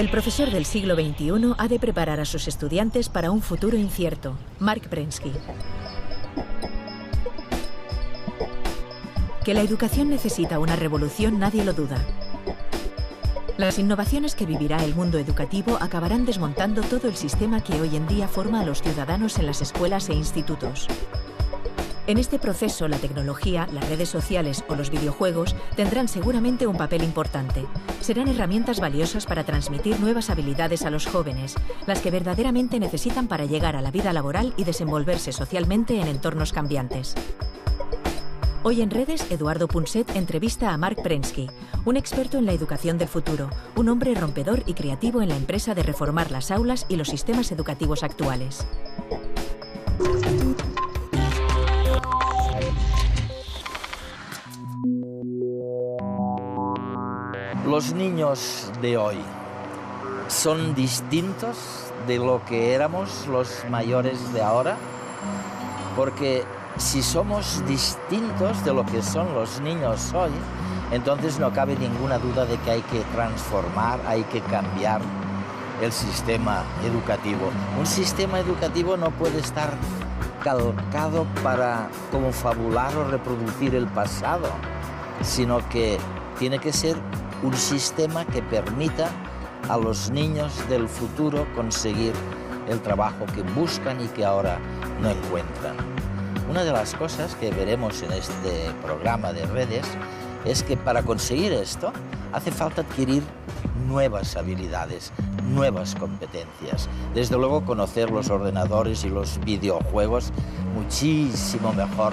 El profesor del siglo XXI ha de preparar a sus estudiantes para un futuro incierto. Mark Prensky. Que la educación necesita una revolución, nadie lo duda. Las innovaciones que vivirá el mundo educativo acabarán desmontando todo el sistema que hoy en día forma a los ciudadanos en las escuelas e institutos. En este proceso, la tecnología, las redes sociales o los videojuegos tendrán seguramente un papel importante. Serán herramientas valiosas para transmitir nuevas habilidades a los jóvenes, las que verdaderamente necesitan para llegar a la vida laboral y desenvolverse socialmente en entornos cambiantes. Hoy en redes, Eduardo Punset entrevista a Mark Prensky, un experto en la educación del futuro, un hombre rompedor y creativo en la empresa de reformar las aulas y los sistemas educativos actuales. Los niños de hoy son distintos de lo que éramos los mayores de ahora, porque si somos distintos de lo que son los niños hoy, entonces no cabe ninguna duda de que hay que transformar, hay que cambiar el sistema educativo. Un sistema educativo no puede estar calcado para confabular o reproducir el pasado, sino que tiene que ser un sistema que permita a los niños del futuro conseguir el trabajo que buscan y que ahora no encuentran. Una de las cosas que veremos en este programa de redes es que para conseguir esto hace falta adquirir nuevas habilidades, nuevas competencias. Desde luego conocer los ordenadores y los videojuegos muchísimo mejor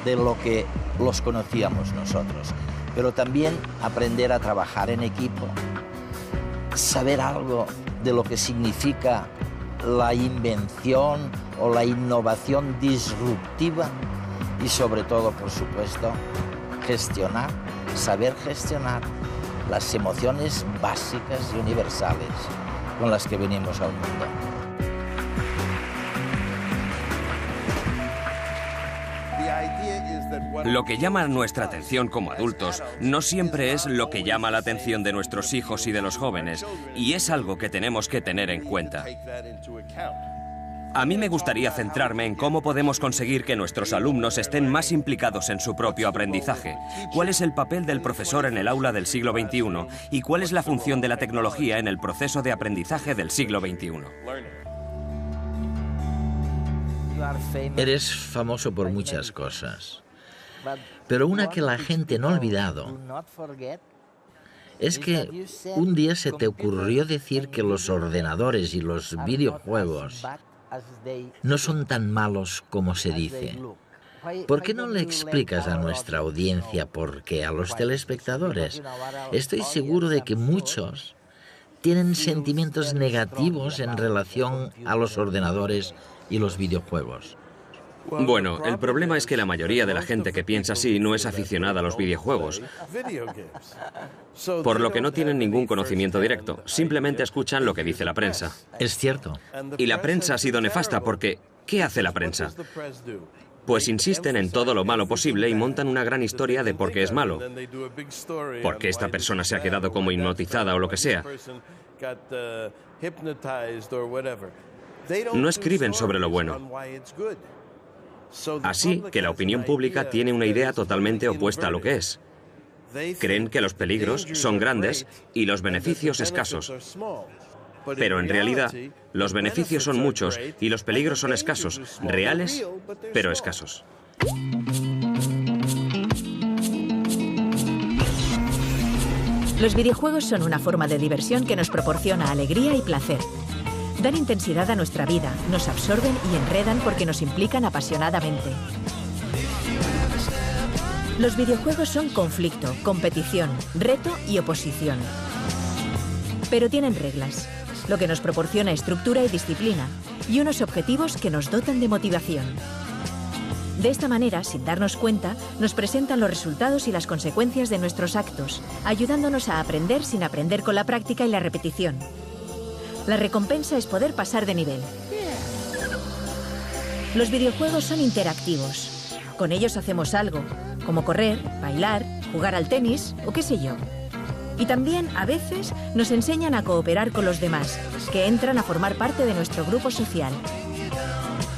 de lo que los conocíamos nosotros. Pero también aprender a trabajar en equipo, saber algo de lo que significa la invención o la innovación disruptiva y sobre todo, por supuesto, saber gestionar las emociones básicas y universales con las que venimos al mundo. Lo que llama nuestra atención como adultos no siempre es lo que llama la atención de nuestros hijos y de los jóvenes, y es algo que tenemos que tener en cuenta. A mí me gustaría centrarme en cómo podemos conseguir que nuestros alumnos estén más implicados en su propio aprendizaje, cuál es el papel del profesor en el aula del siglo XXI y cuál es la función de la tecnología en el proceso de aprendizaje del siglo XXI. Eres famoso por muchas cosas, pero una que la gente no ha olvidado es que un día se te ocurrió decir que los ordenadores y los videojuegos no son tan malos como se dice. ¿Por qué no le explicas a nuestra audiencia por qué, a los telespectadores? Estoy seguro de que muchos tienen sentimientos negativos en relación a los ordenadores y los videojuegos. Bueno, el problema es que la mayoría de la gente que piensa así no es aficionada a los videojuegos, por lo que no tienen ningún conocimiento directo, simplemente escuchan lo que dice la prensa. Es cierto. Y la prensa ha sido nefasta porque, ¿qué hace la prensa? Pues insisten en todo lo malo posible y montan una gran historia de por qué es malo, por qué esta persona se ha quedado como hipnotizada o lo que sea. No escriben sobre lo bueno. Así que la opinión pública tiene una idea totalmente opuesta a lo que es. Creen que los peligros son grandes y los beneficios escasos. Pero en realidad, los beneficios son muchos y los peligros son escasos, reales, pero escasos. Los videojuegos son una forma de diversión que nos proporciona alegría y placer. Dan intensidad a nuestra vida, nos absorben y enredan porque nos implican apasionadamente. Los videojuegos son conflicto, competición, reto y oposición. Pero tienen reglas, lo que nos proporciona estructura y disciplina, y unos objetivos que nos dotan de motivación. De esta manera, sin darnos cuenta, nos presentan los resultados y las consecuencias de nuestros actos, ayudándonos a aprender sin aprender con la práctica y la repetición. La recompensa es poder pasar de nivel. Los videojuegos son interactivos. Con ellos hacemos algo, como correr, bailar, jugar al tenis o qué sé yo. Y también, a veces, nos enseñan a cooperar con los demás, que entran a formar parte de nuestro grupo social.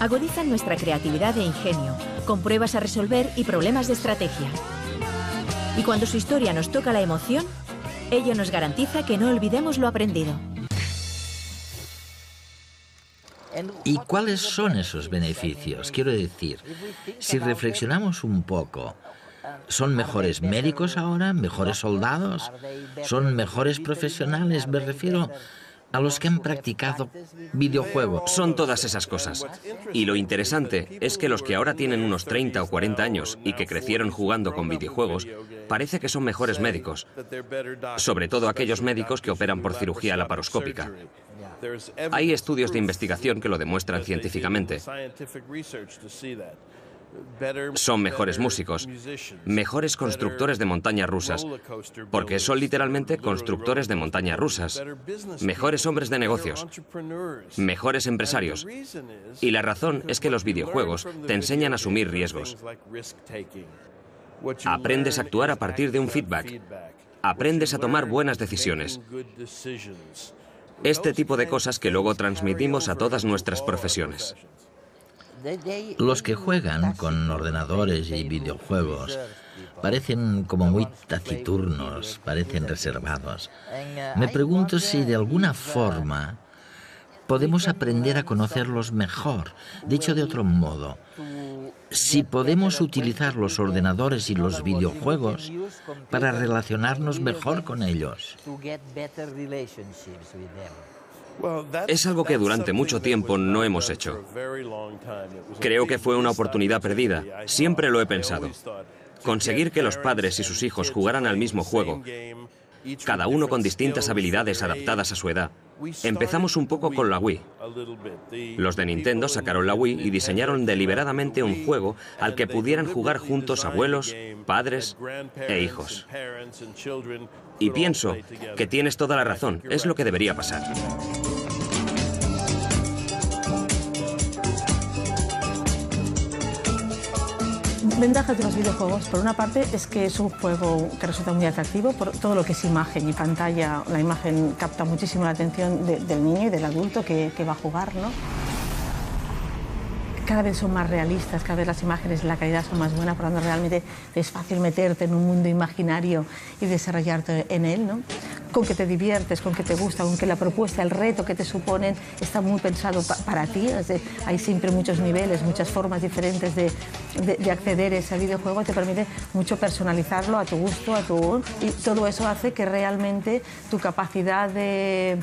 Agudizan nuestra creatividad e ingenio, con pruebas a resolver y problemas de estrategia. Y cuando su historia nos toca la emoción, ello nos garantiza que no olvidemos lo aprendido. ¿Y cuáles son esos beneficios? Quiero decir, si reflexionamos un poco, ¿son mejores médicos ahora? ¿Mejores soldados? ¿Son mejores profesionales? Me refiero a los que han practicado videojuegos. Son todas esas cosas. Y lo interesante es que los que ahora tienen unos 30 o 40 años y que crecieron jugando con videojuegos, parece que son mejores médicos. Sobre todo aquellos médicos que operan por cirugía laparoscópica. Hay estudios de investigación que lo demuestran científicamente. Son mejores músicos, mejores constructores de montañas rusas, porque son literalmente constructores de montañas rusas, mejores hombres de negocios, mejores empresarios. Y la razón es que los videojuegos te enseñan a asumir riesgos. Aprendes a actuar a partir de un feedback. Aprendes a tomar buenas decisiones. Este tipo de cosas que luego transmitimos a todas nuestras profesiones. Los que juegan con ordenadores y videojuegos parecen como muy taciturnos, parecen reservados. Me pregunto si de alguna forma podemos aprender a conocerlos mejor. Dicho de otro modo, si podemos utilizar los ordenadores y los videojuegos para relacionarnos mejor con ellos. Es algo que durante mucho tiempo no hemos hecho. Creo que fue una oportunidad perdida. Siempre lo he pensado. Conseguir que los padres y sus hijos jugaran al mismo juego, cada uno con distintas habilidades adaptadas a su edad. Empezamos un poco con la Wii. Los de Nintendo sacaron la Wii y diseñaron deliberadamente un juego al que pudieran jugar juntos abuelos, padres e hijos. Y pienso que tienes toda la razón, es lo que debería pasar. Ventajas de los videojuegos, por una parte, es que es un juego que resulta muy atractivo por todo lo que es imagen y pantalla. La imagen capta muchísimo la atención del niño y del adulto que va a jugar, ¿no? Cada vez son más realistas, cada vez las imágenes, la calidad son más buenas, por lo tanto realmente es fácil meterte en un mundo imaginario y desarrollarte en él, ¿no? Con que te diviertes, con que te gusta, con que la propuesta, el reto que te suponen está muy pensado para ti. Hay siempre muchos niveles, muchas formas diferentes de acceder a ese videojuego, te permite mucho personalizarlo a tu gusto, y todo eso hace que realmente tu capacidad de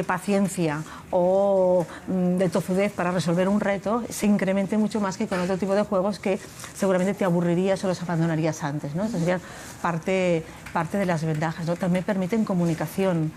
paciencia o de tozudez para resolver un reto se incremente mucho más que con otro tipo de juegos que seguramente te aburrirías o los abandonarías antes, ¿no? Eso sería parte de las ventajas, ¿no? También permiten comunicación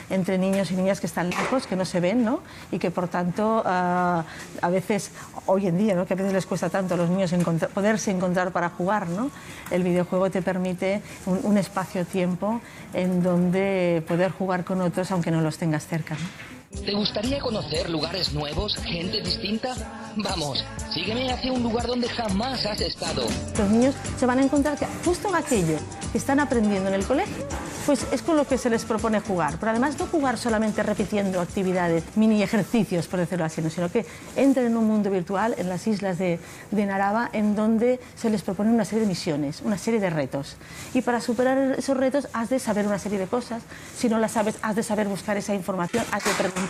entre niños y niñas que están lejos, que no se ven, ¿no? Y que por tanto a veces, hoy en día, ¿no? Que a veces les cuesta tanto a los niños poderse encontrar para jugar, ¿no? El videojuego te permite un espacio-tiempo en donde poder jugar con otros aunque no los tengas cerca, ¿no? ¿Te gustaría conocer lugares nuevos, gente distinta? Vamos, sígueme hacia un lugar donde jamás has estado. Los niños se van a encontrar que justo en aquello que están aprendiendo en el colegio, pues es con lo que se les propone jugar. Pero además no jugar solamente repitiendo actividades, mini ejercicios, por decirlo así, ¿no? Sino que entren en un mundo virtual en las islas de Naraba, en donde se les propone una serie de misiones, una serie de retos. Y para superar esos retos has de saber una serie de cosas. Si no las sabes, has de saber buscar esa información, has de preguntar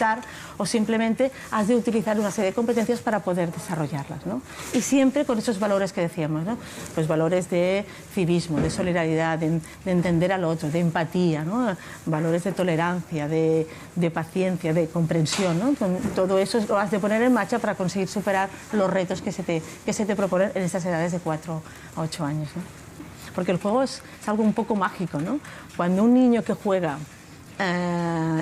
o simplemente has de utilizar una serie de competencias para poder desarrollarlas, ¿no? Y siempre con esos valores que decíamos, ¿no? Pues valores de civismo, de solidaridad, de entender al otro, de empatía, ¿no? Valores de tolerancia, de paciencia, de comprensión, ¿no? Todo eso lo has de poner en marcha para conseguir superar los retos que se te proponen en estas edades de 4 a 8 años, ¿no? Porque el juego es algo un poco mágico, ¿no? Cuando un niño que juega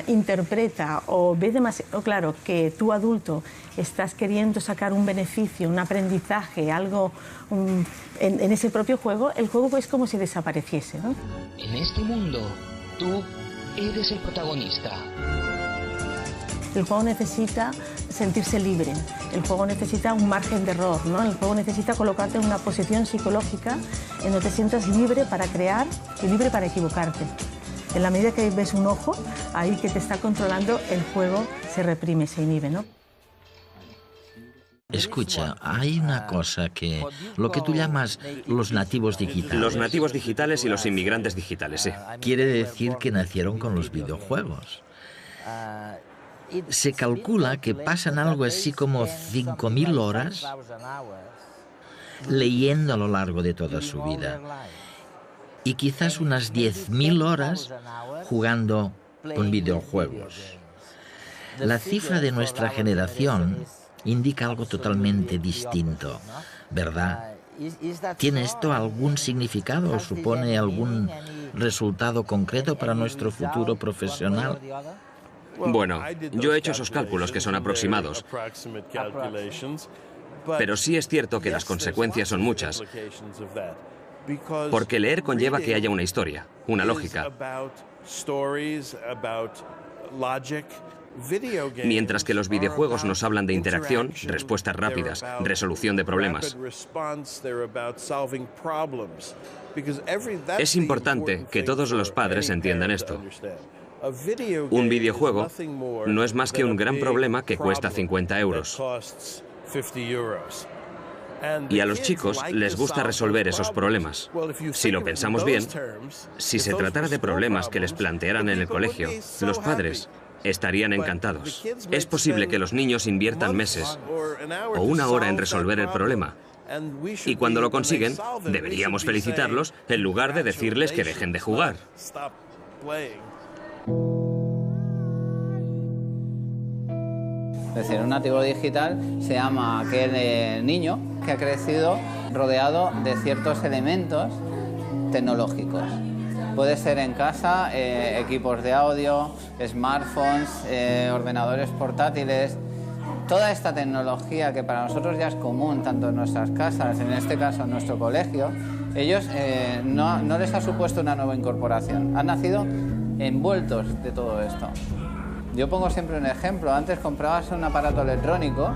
interpreta o ve demasiado claro que tú adulto estás queriendo sacar un beneficio, un aprendizaje, algo en ese propio juego, el juego es como si desapareciese, ¿no? En este mundo, tú eres el protagonista. El juego necesita sentirse libre. El juego necesita un margen de error, ¿no? El juego necesita colocarte en una posición psicológica en donde te sientas libre para crear y libre para equivocarte. En la medida que ves un ojo, ahí que te está controlando, el juego se reprime, se inhibe, ¿no? Escucha, hay una cosa que... lo que tú llamas los nativos digitales. Los nativos digitales y los inmigrantes digitales, sí. Quiere decir que nacieron con los videojuegos. Se calcula que pasan algo así como 5.000 horas leyendo a lo largo de toda su vida. Y quizás unas 10.000 horas jugando con videojuegos. La cifra de nuestra generación indica algo totalmente distinto, ¿verdad? ¿Tiene esto algún significado o supone algún resultado concreto para nuestro futuro profesional? Bueno, yo he hecho esos cálculos que son aproximados, pero sí es cierto que las consecuencias son muchas, porque leer conlleva que haya una historia, una lógica. Mientras que los videojuegos nos hablan de interacción, respuestas rápidas, resolución de problemas. Es importante que todos los padres entiendan esto. Un videojuego no es más que un gran problema que cuesta 50 euros. Y a los chicos les gusta resolver esos problemas. Si lo pensamos bien, si se tratara de problemas que les plantearan en el colegio, los padres estarían encantados. Es posible que los niños inviertan meses o una hora en resolver el problema. Y cuando lo consiguen, deberíamos felicitarlos en lugar de decirles que dejen de jugar. Es decir, un nativo digital se llama aquel niño que ha crecido rodeado de ciertos elementos tecnológicos. Puede ser en casa, equipos de audio, smartphones, ordenadores portátiles. Toda esta tecnología que para nosotros ya es común, tanto en nuestras casas, en este caso en nuestro colegio, ellos no les ha supuesto una nueva incorporación. Han nacido envueltos de todo esto. Yo pongo siempre un ejemplo. Antes comprabas un aparato electrónico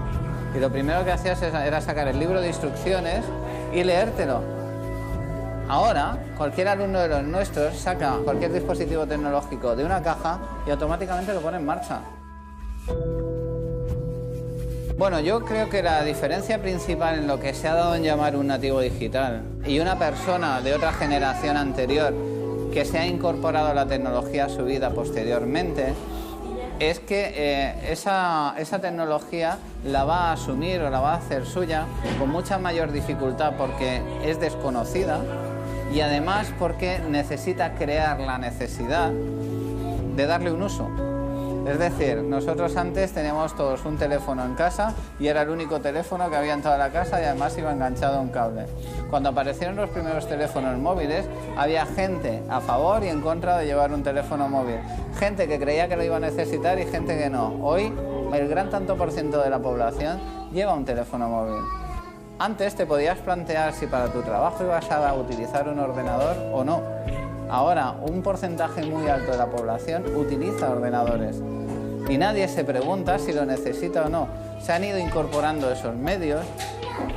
y lo primero que hacías era sacar el libro de instrucciones y leértelo. Ahora, cualquier alumno de los nuestros saca cualquier dispositivo tecnológico de una caja y automáticamente lo pone en marcha. Bueno, yo creo que la diferencia principal en lo que se ha dado en llamar un nativo digital y una persona de otra generación anterior que se ha incorporado a la tecnología a su vida posteriormente es que esa tecnología la va a asumir o la va a hacer suya con mucha mayor dificultad porque es desconocida y además porque necesita crear la necesidad de darle un uso. Es decir, nosotros antes teníamos todos un teléfono en casa y era el único teléfono que había en toda la casa y además iba enganchado a un cable. Cuando aparecieron los primeros teléfonos móviles, había gente a favor y en contra de llevar un teléfono móvil. Gente que creía que lo iba a necesitar y gente que no. Hoy, el gran tanto por ciento de la población lleva un teléfono móvil. Antes te podías plantear si para tu trabajo ibas a utilizar un ordenador o no. Ahora, un porcentaje muy alto de la población utiliza ordenadores y nadie se pregunta si lo necesita o no. Se han ido incorporando esos medios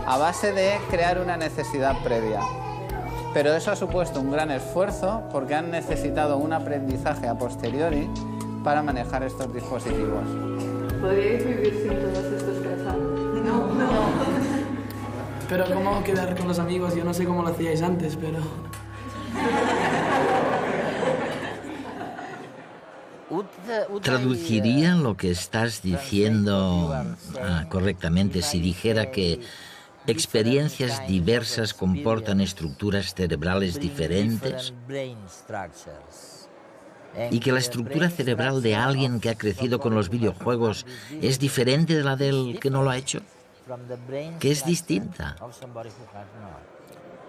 a base de crear una necesidad previa. Pero eso ha supuesto un gran esfuerzo porque han necesitado un aprendizaje a posteriori para manejar estos dispositivos. ¿Podríais vivir sin todos estos cacharros? No. Pero ¿cómo quedar con los amigos? Yo no sé cómo lo hacíais antes, pero... Traduciría lo que estás diciendo correctamente si dijera que experiencias diversas comportan estructuras cerebrales diferentes y que la estructura cerebral de alguien que ha crecido con los videojuegos es diferente de la del que no lo ha hecho, que es distinta.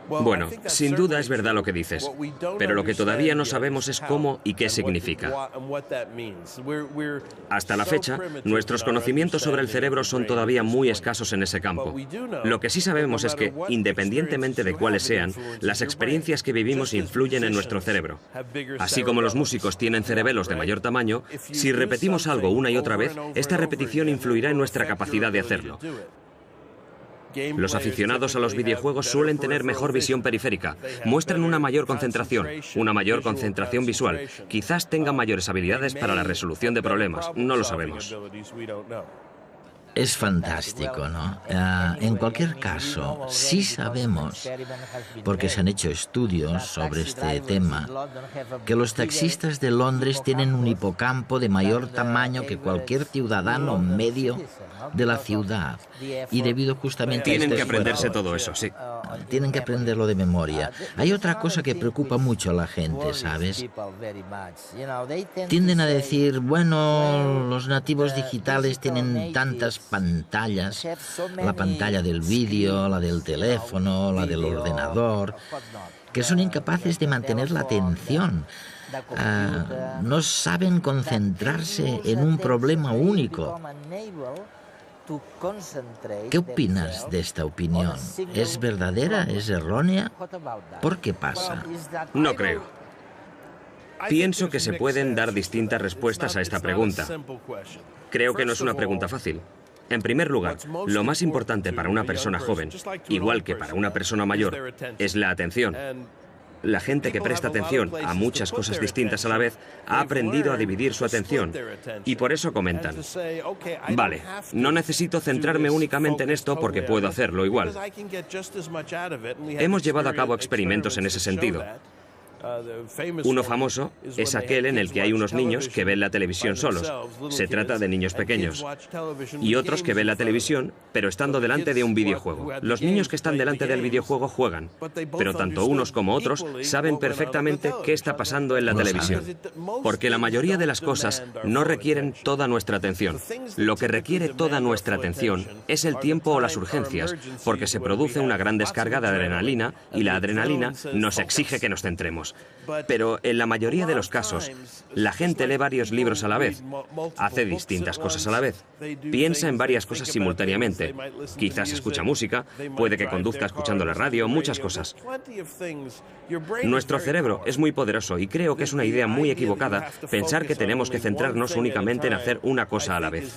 Bueno, sin duda es verdad lo que dices, pero lo que todavía no sabemos es cómo y qué significa. Hasta la fecha, nuestros conocimientos sobre el cerebro son todavía muy escasos en ese campo. Lo que sí sabemos es que, independientemente de cuáles sean, las experiencias que vivimos influyen en nuestro cerebro. Así como los músicos tienen cerebelos de mayor tamaño, si repetimos algo una y otra vez, esta repetición influirá en nuestra capacidad de hacerlo. Los aficionados a los videojuegos suelen tener mejor visión periférica, muestran una mayor concentración visual, quizás tengan mayores habilidades para la resolución de problemas, no lo sabemos. Es fantástico, ¿no? En cualquier caso, sí sabemos, porque se han hecho estudios sobre este tema, que los taxistas de Londres tienen un hipocampo de mayor tamaño que cualquier ciudadano medio de la ciudad. Y debido justamente a Tienen este que aprenderse esfuerzo, todo eso, sí. tienen que aprenderlo de memoria. Hay otra cosa que preocupa mucho a la gente, ¿sabes? Tienden a decir, bueno, los nativos digitales tienen tantas pantallas, la pantalla del vídeo, la del teléfono, la del ordenador, que son incapaces de mantener la atención. No saben concentrarse en un problema único. ¿Qué opinas de esta opinión? ¿Es verdadera? ¿Es errónea? ¿Por qué pasa? No creo. Pienso que se pueden dar distintas respuestas a esta pregunta. Creo que no es una pregunta fácil. En primer lugar, lo más importante para una persona joven, igual que para una persona mayor, es la atención. La gente que presta atención a muchas cosas distintas a la vez ha aprendido a dividir su atención y por eso comentan, vale, no necesito centrarme únicamente en esto porque puedo hacerlo igual. Hemos llevado a cabo experimentos en ese sentido. Uno famoso es aquel en el que hay unos niños que ven la televisión solos. Se trata de niños pequeños. Y otros que ven la televisión, pero estando delante de un videojuego. Los niños que están delante del videojuego juegan, pero tanto unos como otros saben perfectamente qué está pasando en la televisión. Porque la mayoría de las cosas no requieren toda nuestra atención. Lo que requiere toda nuestra atención es el tiempo o las urgencias, porque se produce una gran descarga de adrenalina y la adrenalina nos exige que nos centremos. Pero en la mayoría de los casos, la gente lee varios libros a la vez, hace distintas cosas a la vez, piensa en varias cosas simultáneamente, quizás escucha música, puede que conduzca escuchando la radio, muchas cosas. Nuestro cerebro es muy poderoso y creo que es una idea muy equivocada pensar que tenemos que centrarnos únicamente en hacer una cosa a la vez.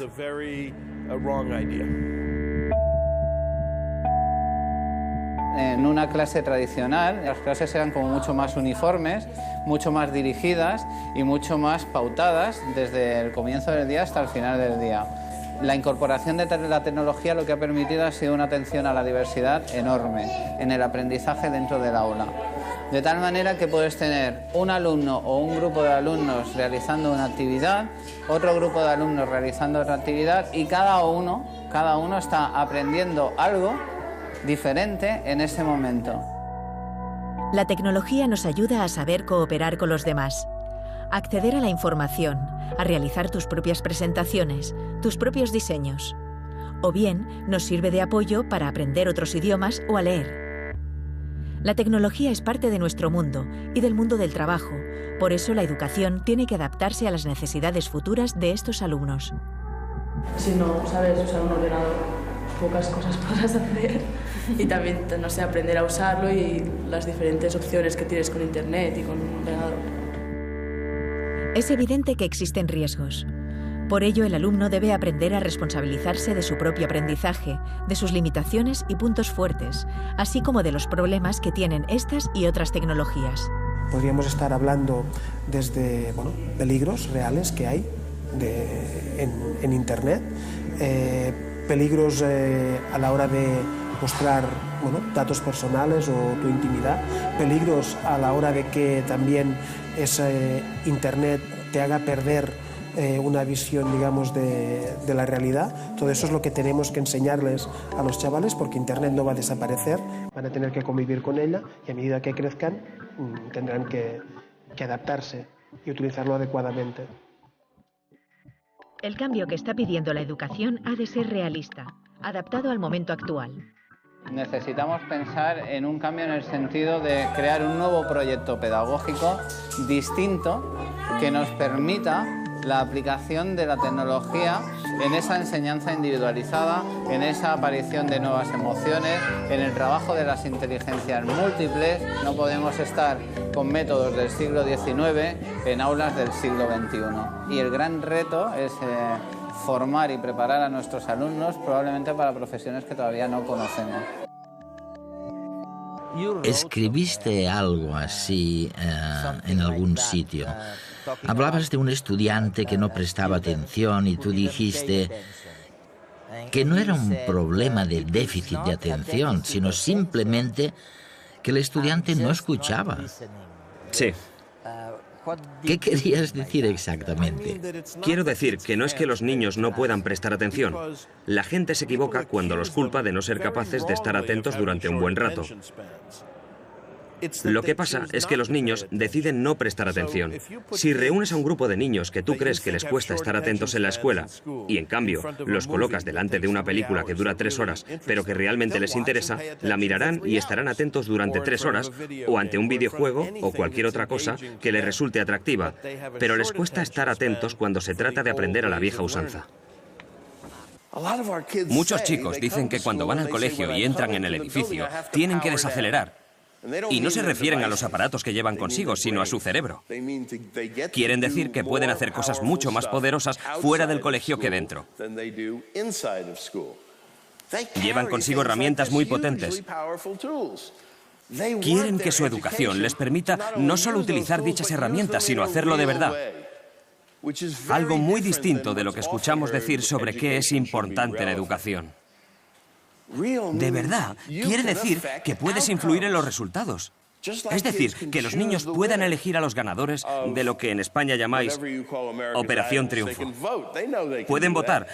En una clase tradicional, las clases eran como mucho más uniformes, mucho más dirigidas y mucho más pautadas desde el comienzo del día hasta el final del día. La incorporación de la tecnología lo que ha permitido ha sido una atención a la diversidad enorme en el aprendizaje dentro del aula. De tal manera que puedes tener un alumno o un grupo de alumnos realizando una actividad, otro grupo de alumnos realizando otra actividad y cada uno está aprendiendo algo diferente en ese momento. La tecnología nos ayuda a saber cooperar con los demás, a acceder a la información, a realizar tus propias presentaciones, tus propios diseños. O bien, nos sirve de apoyo para aprender otros idiomas o a leer. La tecnología es parte de nuestro mundo y del mundo del trabajo. Por eso la educación tiene que adaptarse a las necesidades futuras de estos alumnos. Si no sabes usar un ordenador, pocas cosas podrás hacer. Y también, no sé, aprender a usarlo y las diferentes opciones que tienes con Internet y con un ordenador. Es evidente que existen riesgos. Por ello, el alumno debe aprender a responsabilizarse de su propio aprendizaje, de sus limitaciones y puntos fuertes, así como de los problemas que tienen estas y otras tecnologías. Podríamos estar hablando desde peligros reales que hay en Internet, peligros a la hora de mostrar datos personales o tu intimidad, peligros a la hora de que también ese Internet te haga perder una visión, digamos, de la realidad. Todo eso es lo que tenemos que enseñarles a los chavales, porque Internet no va a desaparecer, van a tener que convivir con ella y a medida que crezcan tendrán que adaptarse y utilizarlo adecuadamente. El cambio que está pidiendo la educación ha de ser realista, adaptado al momento actual. Necesitamos pensar en un cambio en el sentido de crear un nuevo proyecto pedagógico distinto que nos permita la aplicación de la tecnología en esa enseñanza individualizada, en esa aparición de nuevas emociones, en el trabajo de las inteligencias múltiples. No podemos estar con métodos del siglo XIX en aulas del siglo XXI. Y el gran reto es formar y preparar a nuestros alumnos probablemente para profesiones que todavía no conocemos. Escribiste algo así en algún sitio. Hablabas de un estudiante que no prestaba atención y tú dijiste que no era un problema de déficit de atención, sino simplemente que el estudiante no escuchaba. Sí. ¿Qué querías decir exactamente? Quiero decir que no es que los niños no puedan prestar atención. La gente se equivoca cuando los culpa de no ser capaces de estar atentos durante un buen rato. Lo que pasa es que los niños deciden no prestar atención. Si reúnes a un grupo de niños que tú crees que les cuesta estar atentos en la escuela y en cambio los colocas delante de una película que dura 3 horas pero que realmente les interesa, la mirarán y estarán atentos durante 3 horas o ante un videojuego o cualquier otra cosa que les resulte atractiva, pero les cuesta estar atentos cuando se trata de aprender a la vieja usanza. Muchos chicos dicen que cuando van al colegio y entran en el edificio tienen que desacelerar. Y no se refieren a los aparatos que llevan consigo, sino a su cerebro. Quieren decir que pueden hacer cosas mucho más poderosas fuera del colegio que dentro. Llevan consigo herramientas muy potentes. Quieren que su educación les permita no solo utilizar dichas herramientas, sino hacerlo de verdad. Algo muy distinto de lo que escuchamos decir sobre qué es importante la educación. De verdad, quiere decir que puedes influir en los resultados. Es decir, que los niños puedan elegir a los ganadores de lo que en España llamáis Operación Triunfo. Pueden votar.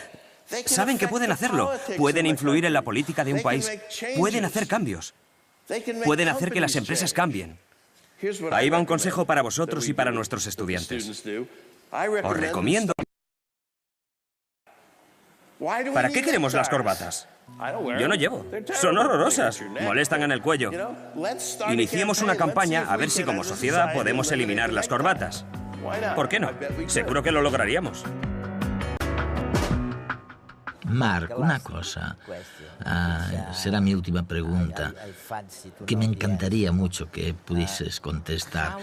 Saben que pueden hacerlo. Pueden influir en la política de un país. Pueden hacer cambios. Pueden hacer que las empresas cambien. Ahí va un consejo para vosotros y para nuestros estudiantes. Os recomiendo... ¿Para qué queremos las corbatas? Yo no llevo. Son horrorosas. Molestan en el cuello. Iniciemos una campaña a ver si como sociedad podemos eliminar las corbatas. ¿Por qué no? Seguro que lo lograríamos. Marc, una cosa. Será mi última pregunta, que me encantaría mucho que pudieses contestar.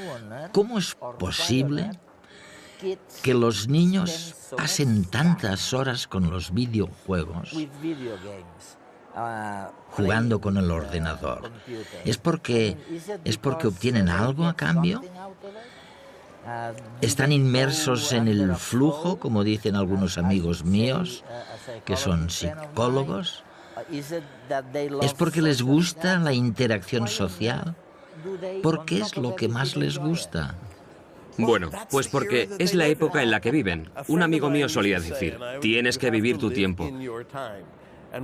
¿Cómo es posible que los niños pasen tantas horas con los videojuegos jugando con el ordenador? ¿Es porque obtienen algo a cambio? ¿Están inmersos en el flujo, como dicen algunos amigos míos, que son psicólogos? ¿Es porque les gusta la interacción social? ¿Por qué es lo que más les gusta? Bueno, pues porque es la época en la que viven. Un amigo mío solía decir, tienes que vivir tu tiempo.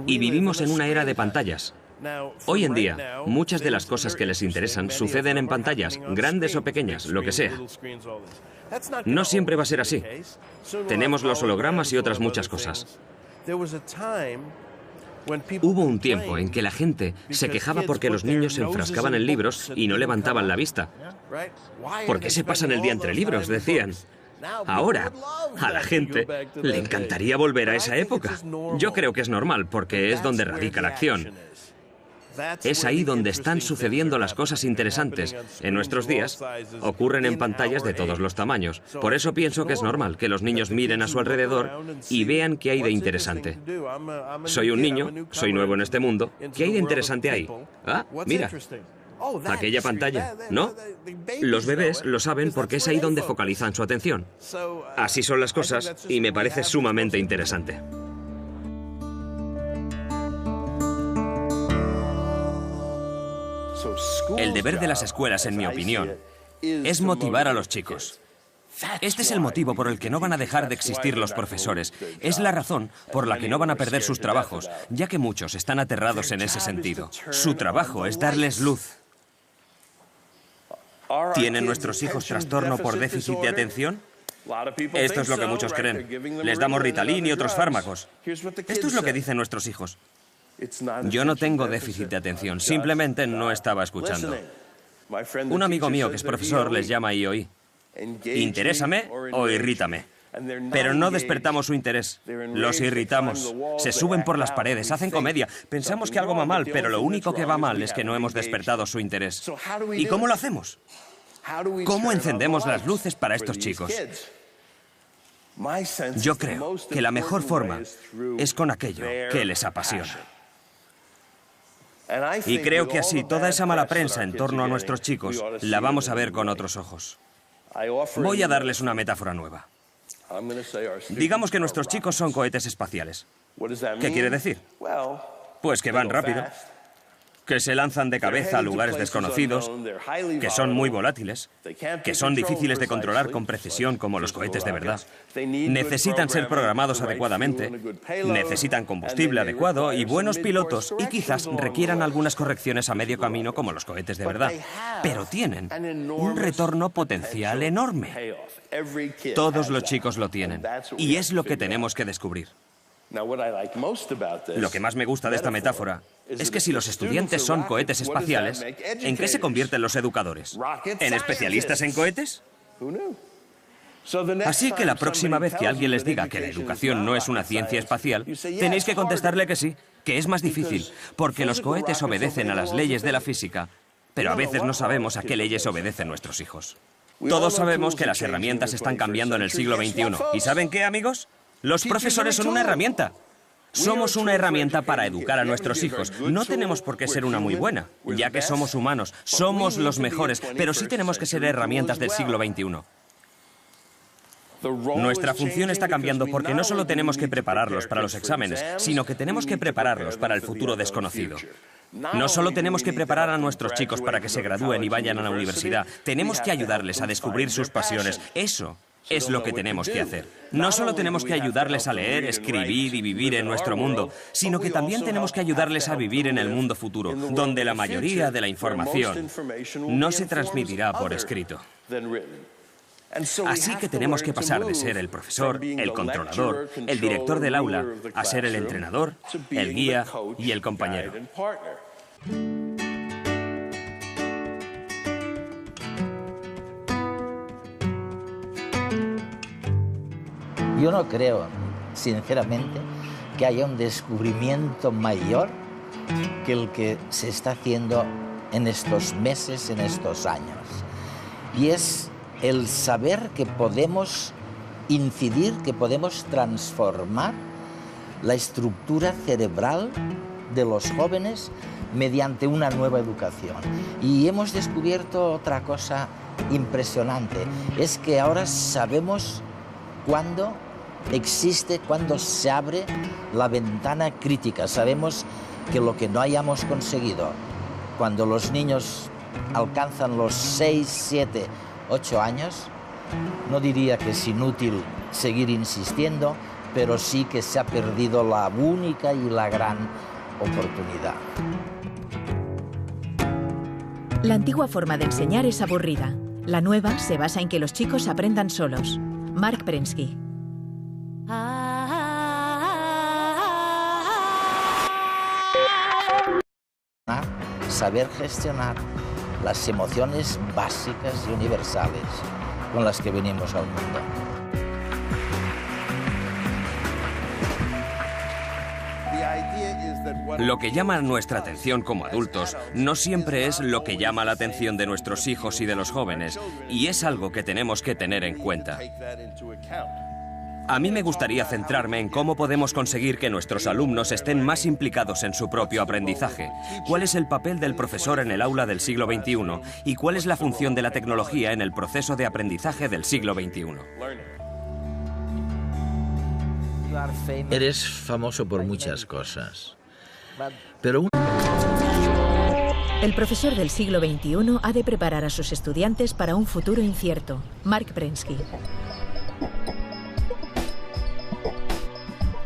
Y vivimos en una era de pantallas. Hoy en día, muchas de las cosas que les interesan suceden en pantallas, grandes o pequeñas, lo que sea. No siempre va a ser así. Tenemos los hologramas y otras muchas cosas. Hubo un tiempo en que la gente se quejaba porque los niños se enfrascaban en libros y no levantaban la vista. ¿Por qué se pasan el día entre libros?, decían. Ahora, a la gente le encantaría volver a esa época. Yo creo que es normal, porque es donde radica la acción. Es ahí donde están sucediendo las cosas interesantes. En nuestros días, ocurren en pantallas de todos los tamaños. Por eso pienso que es normal que los niños miren a su alrededor y vean qué hay de interesante. Soy un niño, soy nuevo en este mundo. ¿Qué hay de interesante ahí? Ah, mira. Aquella pantalla, ¿no? Los bebés lo saben porque es ahí donde focalizan su atención. Así son las cosas y me parece sumamente interesante. El deber de las escuelas, en mi opinión, es motivar a los chicos. Este es el motivo por el que no van a dejar de existir los profesores. Es la razón por la que no van a perder sus trabajos, ya que muchos están aterrados en ese sentido. Su trabajo es darles luz. ¿Tienen nuestros hijos trastorno por déficit de atención? Esto es lo que muchos creen. Les damos Ritalin y otros fármacos. Esto es lo que dicen nuestros hijos. Yo no tengo déficit de atención, simplemente no estaba escuchando. Un amigo mío que es profesor les llama IOI. Interésame o irrítame. Pero no despertamos su interés, los irritamos. Se suben por las paredes, hacen comedia. Pensamos que algo va mal, pero lo único que va mal es que no hemos despertado su interés. ¿Y cómo lo hacemos? ¿Cómo encendemos las luces para estos chicos? Yo creo que la mejor forma es con aquello que les apasiona. Y creo que así toda esa mala prensa en torno a nuestros chicos la vamos a ver con otros ojos. Voy a darles una metáfora nueva. Digamos que nuestros chicos son cohetes espaciales. ¿Qué quiere decir? Pues que van rápido, que se lanzan de cabeza a lugares desconocidos, que son muy volátiles, que son difíciles de controlar con precisión como los cohetes de verdad. Necesitan ser programados adecuadamente, necesitan combustible adecuado y buenos pilotos y quizás requieran algunas correcciones a medio camino como los cohetes de verdad. Pero tienen un retorno potencial enorme. Todos los chicos lo tienen y es lo que tenemos que descubrir. Lo que más me gusta de esta metáfora es que si los estudiantes son cohetes espaciales, ¿en qué se convierten los educadores? ¿En especialistas en cohetes? Así que la próxima vez que alguien les diga que la educación no es una ciencia espacial, tenéis que contestarle que sí, que es más difícil, porque los cohetes obedecen a las leyes de la física, pero a veces no sabemos a qué leyes obedecen nuestros hijos. Todos sabemos que las herramientas están cambiando en el siglo XXI. ¿Y saben qué, amigos? Los profesores son una herramienta. Somos una herramienta para educar a nuestros hijos. No tenemos por qué ser una muy buena, ya que somos humanos, somos los mejores, pero sí tenemos que ser herramientas del siglo XXI. Nuestra función está cambiando porque no solo tenemos que prepararlos para los exámenes, sino que tenemos que prepararlos para el futuro desconocido. No solo tenemos que preparar a nuestros chicos para que se gradúen y vayan a la universidad, tenemos que ayudarles a descubrir sus pasiones. Eso es lo que tenemos que hacer. No solo tenemos que ayudarles a leer, escribir y vivir en nuestro mundo, sino que también tenemos que ayudarles a vivir en el mundo futuro, donde la mayoría de la información no se transmitirá por escrito. Así que tenemos que pasar de ser el profesor, el controlador, el director del aula, a ser el entrenador, el guía y el compañero. Yo no creo, sinceramente, que haya un descubrimiento mayor que el que se está haciendo en estos meses, en estos años. Y es el saber que podemos incidir, que podemos transformar la estructura cerebral de los jóvenes mediante una nueva educación. Y hemos descubierto otra cosa impresionante, es que ahora sabemos cuándo existe, cuándo se abre la ventana crítica. Sabemos que lo que no hayamos conseguido cuando los niños alcanzan los 6, 7, 8 años, no diría que es inútil seguir insistiendo, pero sí que se ha perdido la única y la gran oportunidad. La antigua forma de enseñar es aburrida. La nueva se basa en que los chicos aprendan solos. Mark Prensky. Saber gestionar las emociones básicas y universales con las que venimos al mundo. Lo que llama nuestra atención como adultos no siempre es lo que llama la atención de nuestros hijos y de los jóvenes, y es algo que tenemos que tener en cuenta. A mí me gustaría centrarme en cómo podemos conseguir que nuestros alumnos estén más implicados en su propio aprendizaje, cuál es el papel del profesor en el aula del siglo XXI y cuál es la función de la tecnología en el proceso de aprendizaje del siglo XXI. Eres famoso por muchas cosas, pero El profesor del siglo XXI ha de preparar a sus estudiantes para un futuro incierto. Mark Prensky.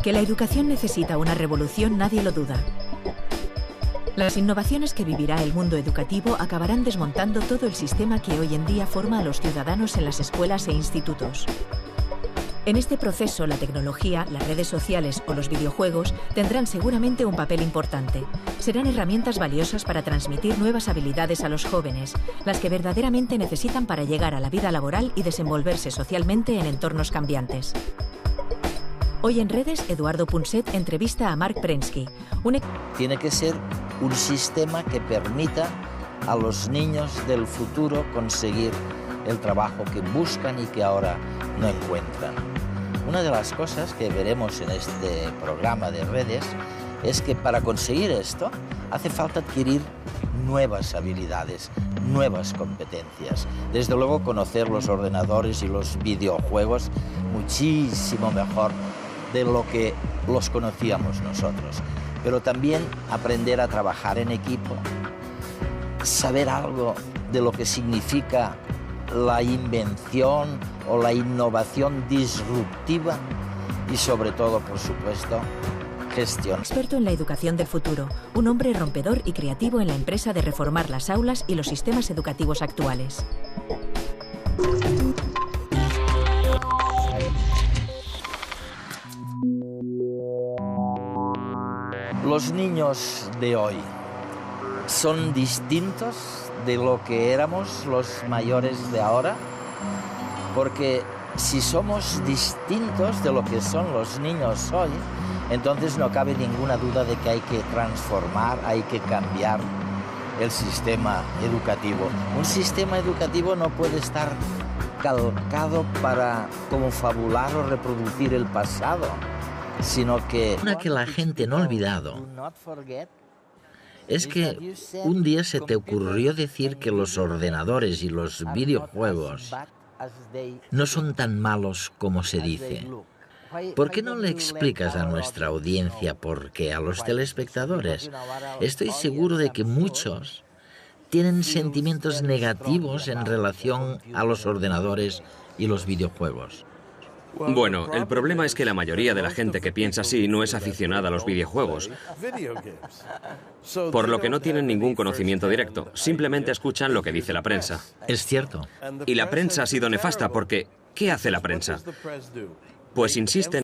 Que la educación necesita una revolución, nadie lo duda. Las innovaciones que vivirá el mundo educativo acabarán desmontando todo el sistema que hoy en día forma a los ciudadanos en las escuelas e institutos. En este proceso, la tecnología, las redes sociales o los videojuegos tendrán seguramente un papel importante. Serán herramientas valiosas para transmitir nuevas habilidades a los jóvenes, las que verdaderamente necesitan para llegar a la vida laboral y desenvolverse socialmente en entornos cambiantes. Hoy en Redes, Eduardo Punset entrevista a Marc Prensky. Tiene que ser un sistema que permita a los niños del futuro conseguir el trabajo que buscan y que ahora no encuentran. Una de las cosas que veremos en este programa de Redes es que para conseguir esto hace falta adquirir nuevas habilidades, nuevas competencias. Desde luego conocer los ordenadores y los videojuegos muchísimo mejor de lo que los conocíamos nosotros. Pero también aprender a trabajar en equipo, saber algo de lo que significa la invención o la innovación disruptiva y sobre todo, por supuesto, gestión. Experto en la educación del futuro, un hombre rompedor y creativo en la empresa de reformar las aulas y los sistemas educativos actuales. Los niños de hoy son distintos de lo que éramos los mayores de ahora, porque si somos distintos de lo que son los niños hoy, entonces no cabe ninguna duda de que hay que transformar, hay que cambiar el sistema educativo. Un sistema educativo no puede estar calcado para confabular o reproducir el pasado, sino que... Una que la gente no ha olvidado es que un día se te ocurrió decir que los ordenadores y los videojuegos no son tan malos como se dice. ¿Por qué no le explicas a nuestra audiencia por qué, a los telespectadores? Estoy seguro de que muchos tienen sentimientos negativos en relación a los ordenadores y los videojuegos. Bueno, el problema es que la mayoría de la gente que piensa así no es aficionada a los videojuegos, por lo que no tienen ningún conocimiento directo, simplemente escuchan lo que dice la prensa. Es cierto. Y la prensa ha sido nefasta porque, ¿qué hace la prensa? Pues insisten